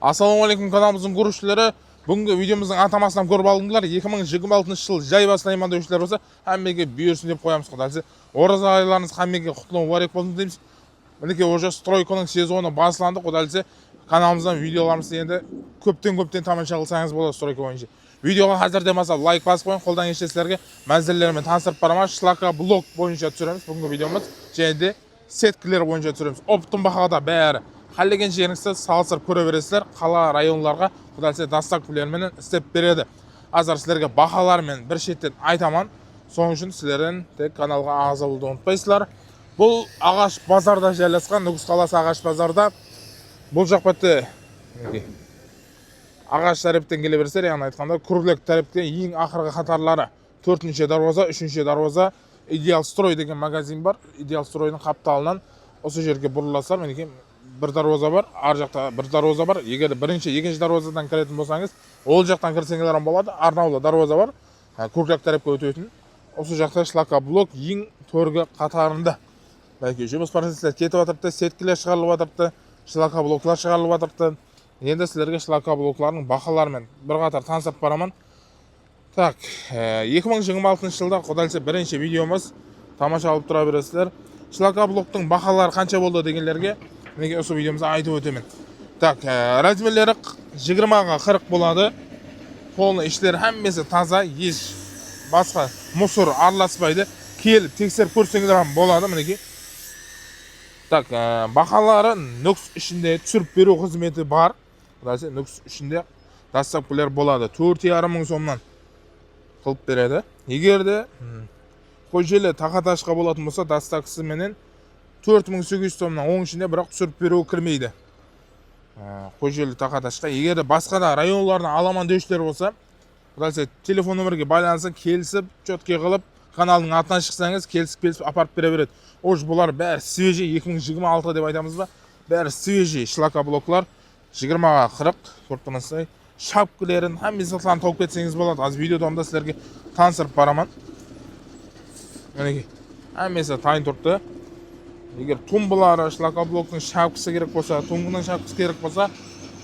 Ассалаумағалейкум каналымыздың көрушілері. Бүгінгі видеомыздың атамасынан көріп алдыңдар. 2026 жыл жай бастайман деушілер болса, әммеге бүйірсін деп қоямыз. Құдайсы ораза айларыңыз әммеге құтлы мүбәрек болсын дейміз. Мінекей уже стройканың сезоны басыланды. Құдайсы каналымыздан видеоларымызды енді көптен тамаша қылсаңыз болады стройка бойынша. Видеоға қазір демаса лайк басып қойын, қолдан ешесілерге мәзірлерімен таныстырып барамыз. Шлака блок бойынша түсіреміз. Бүгінгі видеомыз және де сеткілер бойынша түсіреміз. Оптың бағада бәрі қалеген жеріңізді салыстырып көре бересіздер. Қала районларға құдайсы дастакүлермен істеп береді. Азар сіздерге бағалармен бір шеттен айтаман. Соның үшін сіздерден тек каналға ағза болуды ұмытпайсыздар. Бұл ағаш базарда жайласқан, Нүкіс қаласы ағаш базарда. Бұл жақ бетте ағаш тәріптен келе берсер, яғни айтқанда күрлік тәріптен ең ақырғы қатарлары 4-ші дарваза, 3-ші дарваза, Идеал строй деген магазин бар. Идеал стройдың қапталынан осы жерге бұрыласыздар. Мінекей бір дарваза бар, ар жақта бір дарваза бар. Егер бірінші, екінші дарвазадан кіретін болсаңыз, ол жақтан кірсеңіздер болады. Арнаулы дарваза бар, көкірек тәріпке өтетін. Осы жақта шлака блок ең төргі қатарында. Бәлки жұмыс процестер кетіп жатырды, сеткілер шығарылып жатырды, шлака блоклар шығарылып жатырды. Енді сіздерге шлака блокларының бағаларымен бір қатар таныстырып барамын. Так, 2026 жылда құдайсы бірінші видеомыз тамаша алып тұра бересіздер. Шлака блоктың бағалары қанша болды дегендерге неге осы видеомызда айтып өтемін. Так, размерлері 20-ға 40 болады. Қолының іштері әммесі таза, еш басқа мұсыр араласпайды. Келіп тексеріп көрсеңіздер болады. Мінекей. Так, бағалары Нүкіс ішінде түсіріп беру қызметі бар. Құдайсы Нүкіс ішінде дастакүлер болады. 4,5 мың сомнан қылып береді. Егер де қожелі тақаташқа болатын болса, дастакысы менен 4800 сомнан оң ішінде бірақ түсіріп беру кірмейді. Қожелі тақаташқа. Егер де басқа да районларына аламан деушілер болса, құдайсы телефон нөмірге байланысып, келісіп, чөтке қылып, каналдың атынан шықсаңыз, келісіп апарып бере береді. Ош бұлар бәрі свежий, 2026 деп айтамыз ба? Бәрі свежий шлака блоклар 20-ға 40, көріп шапкілерін әммесіқларын тауып кетсеңіз болады. Аз видеодамда сіздерге таныстырып барамын. Мінекей, әммесі тайын тұрды. Егер тумбылары шлака блоктың шапкысы керек болса, тумбының шапкысы керек болса,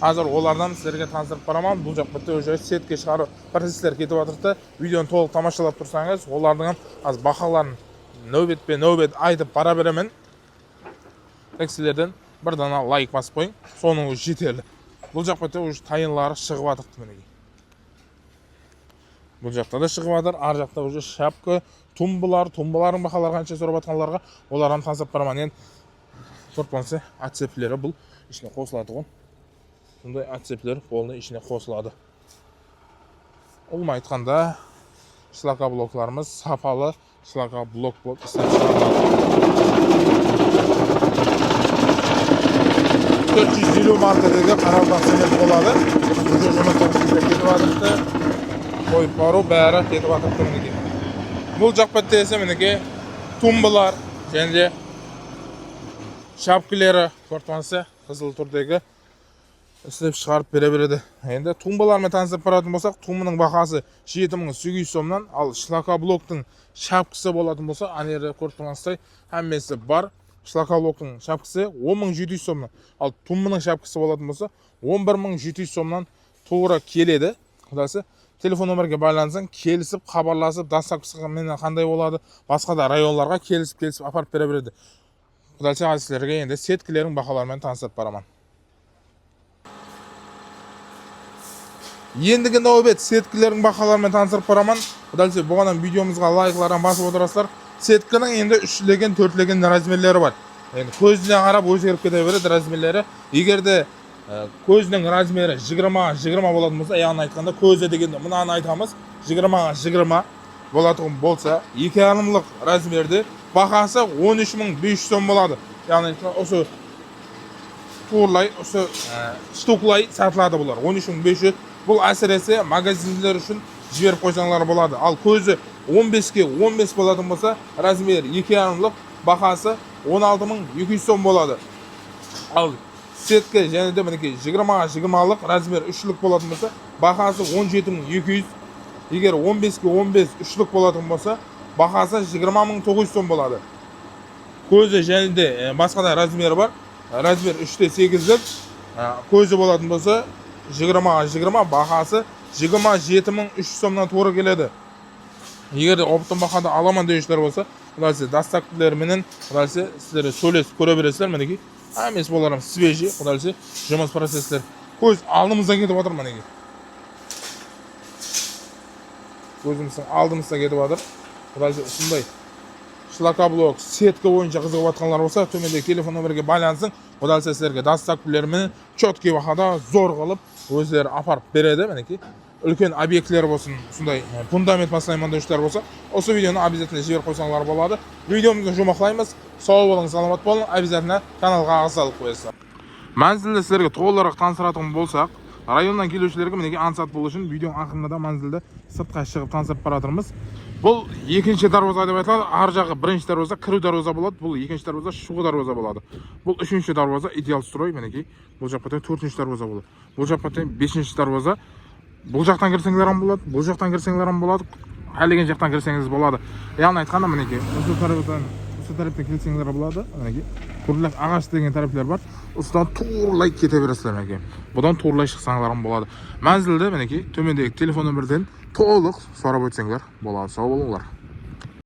азыр олардан сіздерге таныстырып барамын. Бұл жақ бітті уже сетке шығару процестер кетіп жатырды. Видеоны толық тамашалап тұрсаңыз, олардың аз бақаларын нөбет айтып бара беремін. Тек сіздерден бір дана лайк басып қойың, соның жетерлі. Бұл жақ бетте уже тайынлары шығып жатырды. Мінекей. Бұл жақта да шығып жатыр, ар жақта уже шапка, тумбылардың бақалары қанша сұрап жатқанларға олардан таныстырып барамын. Көріп отцеплері бұл ішіне қосылады ғой. Бұндай отцеплер қолына ішіне қосылады. Олма айтқанда шлака блокларымыз сапалы шлака блок болып істеп шығарылады. 450 маркадегі қараудан цемент болады. Уже жұмыстың кетіп жатырды. Қойып бару бәрі кетіп жатырды. Мінекей. Бұл жақ бетте есе мінекей тумбылар және де шапкілері көріп қызыл түрдегі істеп шығарып бере береді. Енді тумбалармен таныстырып баратын болсақ, тумбының бағасы 7800 сомнан, ал шлака блоктың шапкысы болатын болса, анері көріп тұрғансыздай әммесі бар. Шлака блоктың шапкысы 10700 сомнан, ал тумбының шапкысы болатын болса 11700 сомнан тура келеді. Құдайсы телефон нөмірге байланысаң, келісіп, хабарласып, дастакысы мен қандай болады, басқа да районларға келісіп апарып бере береді. Құдайсы сіздерге енді сеткілердің бағаларымен таныстырып барамын. Ендігі нәубет сеткілердің бақаларымен таныстырып барамын. Құдайсы бұғанан видеомызға лайклардан басып отырасыздар. Сеткінің енді 3-леген, 4-леген размерлері бар. Енді көзіне қарап өзгеріп кете береді размерлері. Егер де көзінің размері 20 болатын болса, яғни айтқанда көзі дегенде мұнаны айтамыз, 20 болатын болса, 2,5 размерде бағасы 13500 сом болады. Яғни осы турлай, осы штуклай сатылады бұлар. 13500. Бұл әсіресе магазиндер үшін жіберіп қойсаңлар болады. Ал көзі 15-ке 15 болатын болса, размер 2,5, бағасы 16200 сом болады. Ал сетке және де мінекей 20-ға размер 3-лік болатын болса, бағасы 17200. Егер 15-ке 15 3-лік болатын болса, бағасы 20900 сом болады. Көзі және де басқа да размері бар. Размер 3-те 8-лік Көзі болатын болса 20-20 бағасы 27.300 сомнан тура келеді. Егер оптом бақада аламан деушілер болса, құдайсы дастақтыларменен құдайсы сіздер сөйлесіп көре бересіздер. Мінекей әмес боларым свежий, құдайсы жұмыс процесстер. Көз алдымыздан кетіп отыр мінекей. Көзіміздің алдымыздан кетіп отыр. Құдайсы ұсындай шлакоблок, сетка бойынша қызығып атқанлар болса, төмендегі телефон номерге байлансын. Құдайсы сіздерге дастақтыларменен чөтке бақада зор қылып өздері апарып береді. Мінекей үлкен объектілер болсын, сондай фундамент басылайман деушілер болса, осы видеоны обязательно жіберіп қойсаңлар болады. Видеомызды жұмақлаймыз. Сау болыңыз, саламат болың. Обязательно каналға ағызалық қойыңыздар. Мәнзілді сіздерге толығырақ таныстыратын болсақ, районнан келушілерге мінекей ансат болу үшін видеоның ақырында да мәнзілді сыртқа шығып таныстырып баратырмыз. Бұл екінші дарвоза деп айтылады. Ар жағы бірінші дарвоза кіру дарвоза болады. Бұл екінші дарвоза шығу дарвоза болады. Бұл үшінші дарвоза идеал строй, мінекей. Бұл жаққа төртінші дарвоза болады. Бұл жаққа бесінші дарвоза. Бұл жақтан кірсеңлер болады, бұл жақтан кірсеңлер болады, әлеген жақтан кірсеңіз болады. Яғни айтқанда мінекей, осы тараптан кірсеңлер болады, мінекей. Күрлік ағаш деген тараптар бар. Осыдан турлай кете бересіздер мінекей. Бұдан турлай шықсаңлар болады. Мәнзілді мінекей, төмендегі телефон нөмірден толық сұрап өтсеңлер болады. Сау болыңлар.